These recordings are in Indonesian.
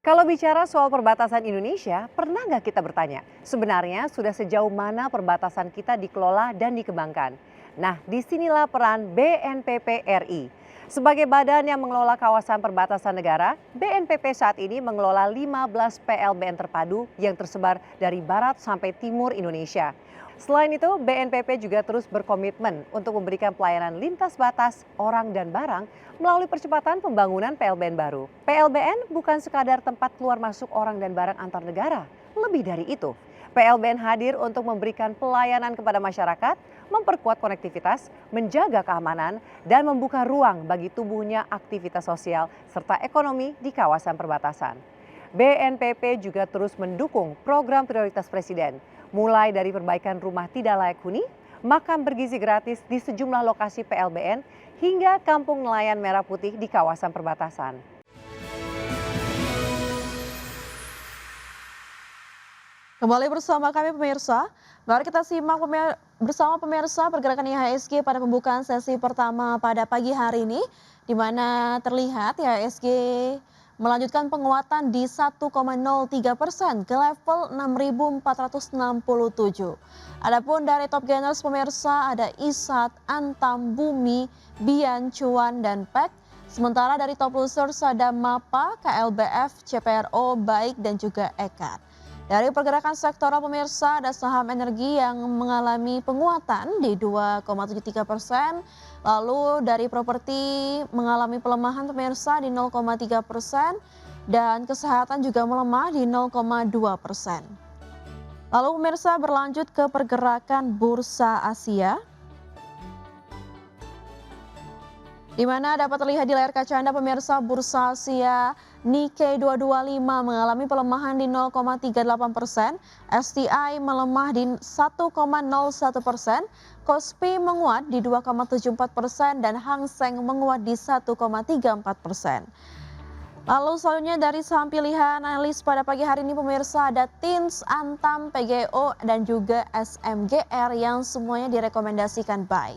Kalau bicara soal perbatasan Indonesia, pernah nggak kita bertanya, sebenarnya sudah sejauh mana perbatasan kita dikelola dan dikembangkan? Nah, disinilah peran BNPP RI. Sebagai badan yang mengelola kawasan perbatasan negara, BNPP saat ini mengelola 15 PLBN terpadu yang tersebar dari barat sampai timur Indonesia. Selain itu, BNPP juga terus berkomitmen untuk memberikan pelayanan lintas batas orang dan barang melalui percepatan pembangunan PLBN baru. PLBN bukan sekadar tempat keluar masuk orang dan barang antar negara, lebih dari itu. PLBN hadir untuk memberikan pelayanan kepada masyarakat, memperkuat konektivitas, menjaga keamanan, dan membuka ruang bagi tumbuhnya aktivitas sosial serta ekonomi di kawasan perbatasan. BNPP juga terus mendukung program prioritas Presiden, mulai dari perbaikan rumah tidak layak huni, makam bergizi gratis di sejumlah lokasi PLBN, hingga kampung nelayan merah putih di kawasan perbatasan. Kembali bersama kami pemirsa, mari kita simak bersama pemirsa pergerakan IHSG pada pembukaan sesi pertama pada pagi hari ini, di mana terlihat IHSG melanjutkan penguatan di 1,03% ke level 6.467. Adapun dari top gainers pemirsa ada Isat, Antam, Bumi, Bian, Cuan, dan PEK. Sementara dari top losers ada MAPA, KLBF, CPRO, Baik, dan juga Ekat. Dari pergerakan sektoral pemirsa ada saham energi yang mengalami penguatan di 2,73%. Lalu dari properti mengalami pelemahan pemirsa di 0,3% dan kesehatan juga melemah di 0,2%. Lalu pemirsa berlanjut ke pergerakan bursa Asia, di mana dapat terlihat di layar kaca Anda pemirsa bursa Asia Nikkei 225 mengalami pelemahan di 0,38%, STI melemah di 1,01%, Kospi menguat di 2,74% dan Hang Seng menguat di 1,34%. Lalu selanjutnya dari saham pilihan analis pada pagi hari ini pemirsa ada TINS, Antam, PGO dan juga SMGR yang semuanya direkomendasikan buy.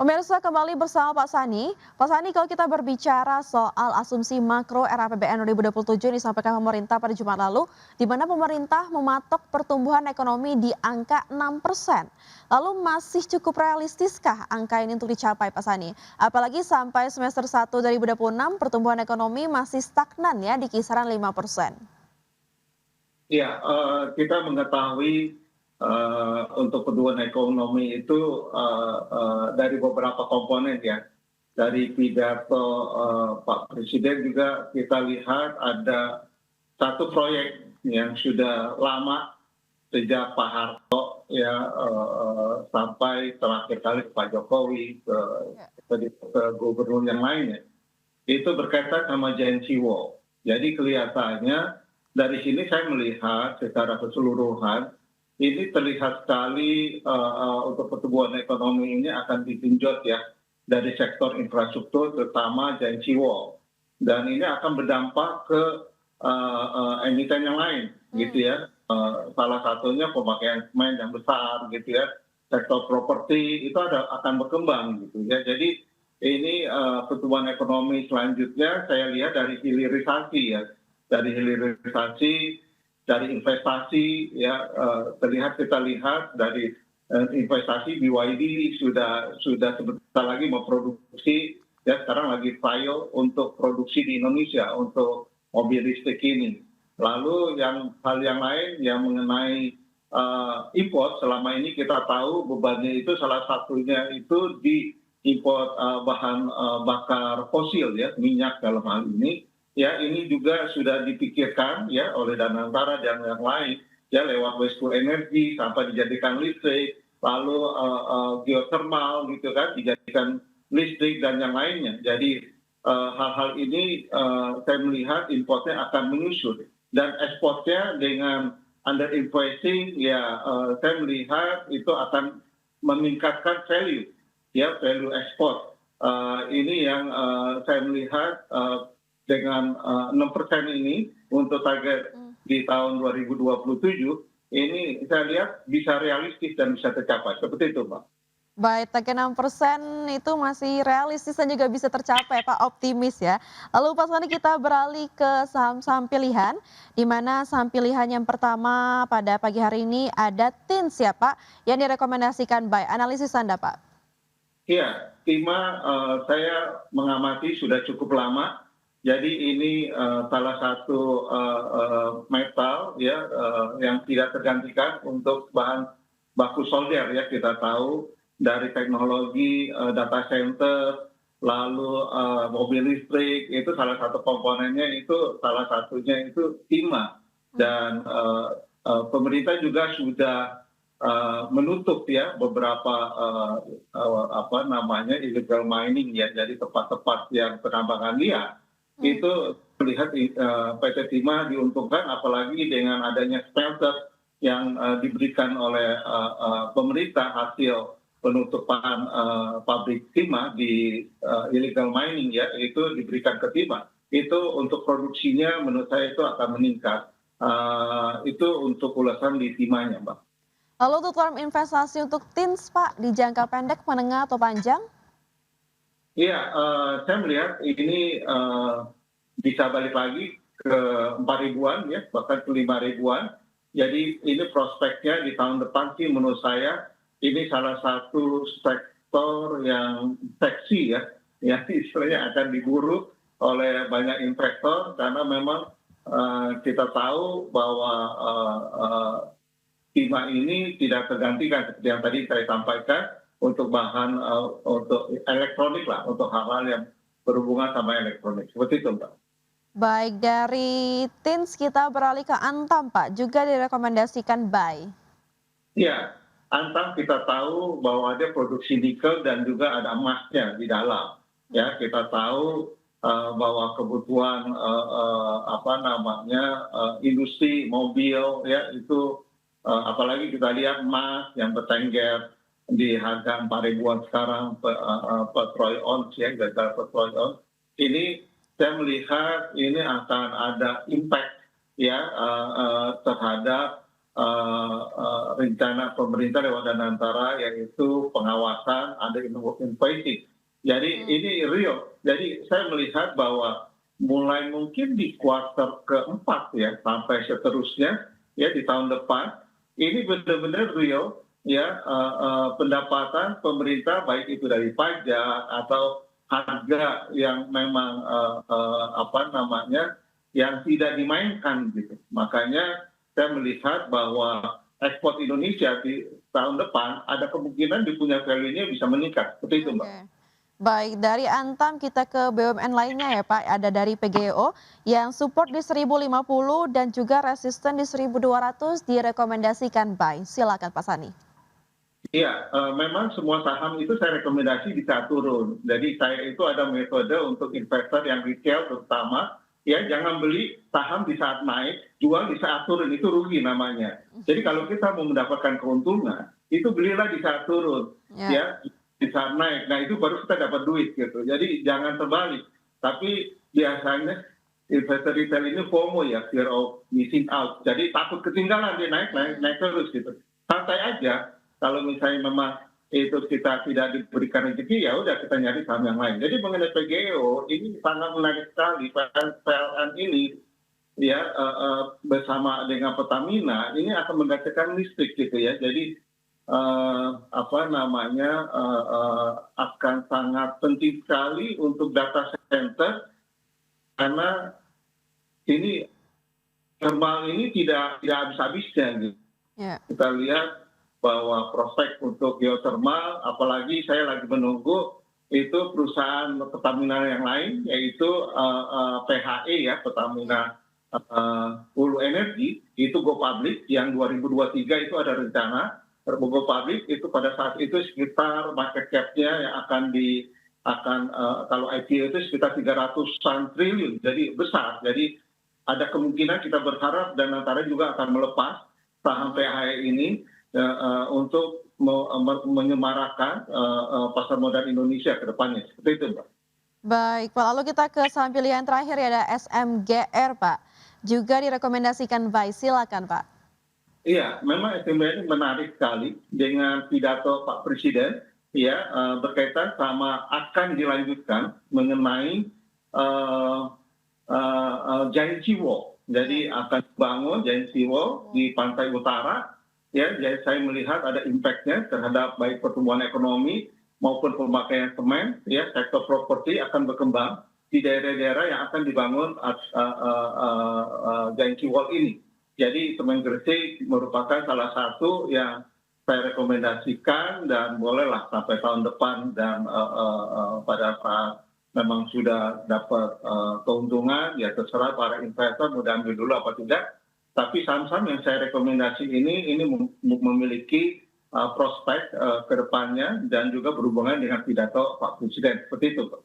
Pemirsa kembali bersama Pak Sani. Pak Sani, kalau kita berbicara soal asumsi makro RAPBN 2027 yang disampaikan pemerintah pada Jumat lalu, di mana pemerintah mematok pertumbuhan ekonomi di angka 6%. Lalu masih cukup realistiskah angka ini untuk dicapai Pak Sani? Apalagi sampai semester 1 2026 pertumbuhan ekonomi masih stagnan ya di kisaran 5%. Ya, kita mengetahui untuk pertumbuhan ekonomi itu dari beberapa komponen ya. Dari pidato Pak Presiden juga kita lihat ada satu proyek yang sudah lama sejak Pak Harto ya sampai terakhir kali ke Pak Jokowi ke gubernur yang lainnya. Itu berkaitan sama Giant Wall. Jadi kelihatannya dari sini saya melihat secara keseluruhan ini terlihat sekali untuk pertumbuhan ekonomi ini akan digenjot ya dari sektor infrastruktur terutama Giant Wall, dan ini akan berdampak ke emiten yang lain gitu ya. Salah satunya pemakaian semen yang besar gitu ya, sektor properti itu akan berkembang gitu ya. Jadi ini pertumbuhan ekonomi selanjutnya saya lihat dari hilirisasi ya, dari hilirisasi dari investasi ya, kita lihat dari investasi BYD sudah sebentar lagi memproduksi ya, sekarang lagi trial untuk produksi di Indonesia untuk mobil listrik ini. Lalu hal yang lain yang mengenai import, selama ini kita tahu bebannya itu salah satunya itu di import bahan bakar fosil ya, minyak dalam hal ini. Ya, ini juga sudah dipikirkan ya oleh Danantara dan yang lain ya, lewat waste to energy sampai dijadikan listrik, lalu geothermal gitu kan, dijadikan listrik dan yang lainnya. Jadi hal-hal ini saya melihat importnya akan menyusut, dan ekspornya dengan under invoicing ya, saya melihat itu akan meningkatkan value ya, value ekspor. Ini yang saya melihat dengan 6% ini untuk target di tahun 2027 ini saya lihat bisa realistis dan bisa tercapai. Seperti itu, Pak. Baik, target 6% itu masih realistis dan juga bisa tercapai, Pak, optimis ya. Lalu Pak Soni kita beralih ke saham-saham pilihan, di mana saham pilihan yang pertama pada pagi hari ini ada TINS ya Pak, yang direkomendasikan buy. Analisis Anda Pak. Iya, Tima, saya mengamati sudah cukup lama. Jadi ini salah satu metal ya yang tidak tergantikan untuk bahan baku solder ya. Kita tahu dari teknologi data center, lalu mobil listrik itu salah satu komponennya itu salah satunya itu timah. Dan pemerintah juga sudah menutup ya beberapa apa namanya illegal mining ya, jadi tempat-tempat yang penambangan liar itu melihat PT Timah diuntungkan apalagi dengan adanya smelter yang diberikan oleh pemerintah hasil penutupan pabrik timah di illegal mining ya, itu diberikan ke Timah. Itu untuk produksinya menurut saya itu akan meningkat. Itu untuk ulasan di timahnya, Mbak. Lalu untuk term investasi untuk TINS Pak, di jangka pendek, menengah atau panjang? Iya, saya melihat ini bisa balik lagi ke 4 ribuan ya, bahkan ke 5 ribuan. Jadi ini prospeknya di tahun depan sih menurut saya ini salah satu sektor yang seksi ya, yang istilahnya akan diburu oleh banyak investor karena memang kita tahu bahwa timah ini tidak tergantikan seperti yang tadi saya sampaikan untuk bahan untuk elektronik lah, untuk hal-hal yang berhubungan sama elektronik. Seperti itu, Mbak. Baik, dari TINS kita beralih ke Antam Pak, juga direkomendasikan buy. Iya, Antam kita tahu bahwa ada produksi nikel dan juga ada emasnya di dalam. Ya, kita tahu bahwa kebutuhan apa namanya industri mobil ya itu apalagi kita lihat emas yang bertengger di harga 4 ribuan sekarang per troy ounce ya, gagal per troy ounce. Ini saya melihat ini akan ada impact ya terhadap rencana pemerintah lewat Danantara yaitu pengawasan ada innovating. Jadi ini real. Jadi saya melihat bahwa mulai mungkin di kuartal keempat ya sampai seterusnya ya di tahun depan ini benar-benar real ya pendapatan pemerintah baik itu dari pajak atau harga yang memang apa namanya yang tidak dimainkan gitu. Makanya saya melihat bahwa ekspor Indonesia di tahun depan ada kemungkinan di punya value-nya bisa meningkat. Seperti itu, Mbak. Baik, dari Antam kita ke BUMN lainnya ya Pak, ada dari PGO yang support di 1050 dan juga resisten di 1200 direkomendasikan buy. Silakan Pak Sani. Iya, memang semua saham itu saya rekomendasi bisa turun. Jadi saya itu ada metode untuk investor yang retail terutama, ya jangan beli saham di saat naik, jual di saat turun, itu rugi namanya. Jadi kalau kita mau mendapatkan keuntungan, itu belilah di saat turun, ya di saat naik. Nah itu baru kita dapat duit gitu. Jadi jangan terbalik. Tapi biasanya investor retail ini FOMO ya, fear of missing out. Jadi takut ketinggalan dia naik terus gitu. Santai aja. Kalau misalnya memang itu kita tidak diberikan rezeki ya udah kita nyari saham yang lain. Jadi mengenai PGO ini sangat menarik sekali. PLN ini ya bersama dengan Pertamina ini akan menggantikan listrik gitu ya. Jadi apa namanya akan sangat penting sekali untuk data center karena ini thermal ini tidak habis-habisnya gitu. Kita lihat bahwa prospek untuk geothermal, apalagi saya lagi menunggu itu perusahaan Pertamina yang lain, yaitu PHE ya, Pertamina Hulu Energi, itu go public, yang 2023 itu ada rencana, go public itu pada saat itu sekitar market cap-nya yang akan kalau IPO itu sekitar 300-an triliun, jadi besar. Jadi ada kemungkinan kita berharap dan antara juga akan melepas saham PHE ini untuk menyemarakan pasar modal Indonesia ke depannya. Seperti itu, Mbak. Baik, Pak. Lalu kita ke saham pilihan terakhir ya, ada SMGR, Pak. Juga direkomendasikan buy. Silakan, Pak. Iya, memang SMGR ini menarik sekali dengan pidato Pak Presiden ya berkaitan sama akan dilanjutkan mengenai Giant Sea Wall. Jadi akan bangun Giant Sea Wall di pantai utara. Ya, jadi saya melihat ada impact-nya terhadap baik pertumbuhan ekonomi maupun pemakaian semen. Ya, sektor properti akan berkembang di daerah-daerah yang akan dibangun Giant Sea Wall ini. Jadi semen Gresik merupakan salah satu yang saya rekomendasikan dan bolehlah sampai tahun depan dan pada saat memang sudah dapat keuntungan, ya terserah para investor mau ambil dulu apa tidak. Tapi saham-saham yang saya rekomendasi ini memiliki prospek ke depannya dan juga berhubungan dengan pidato Pak Presiden. Seperti itu, Pak.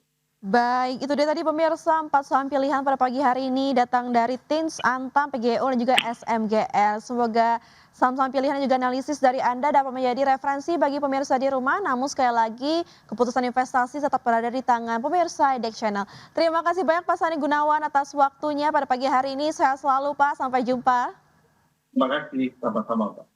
Baik, itu dia tadi pemirsa 4 saham pilihan pada pagi hari ini datang dari Tins, Antam, PGO dan juga SMGR. Semoga saham-saham pilihan dan juga analisis dari Anda dapat menjadi referensi bagi pemirsa di rumah. Namun sekali lagi keputusan investasi tetap berada di tangan pemirsa IDEX Channel. Terima kasih banyak Pak Sani Gunawan atas waktunya pada pagi hari ini. Sehat selalu Pak, sampai jumpa. Terima kasih, sama-sama, Pak.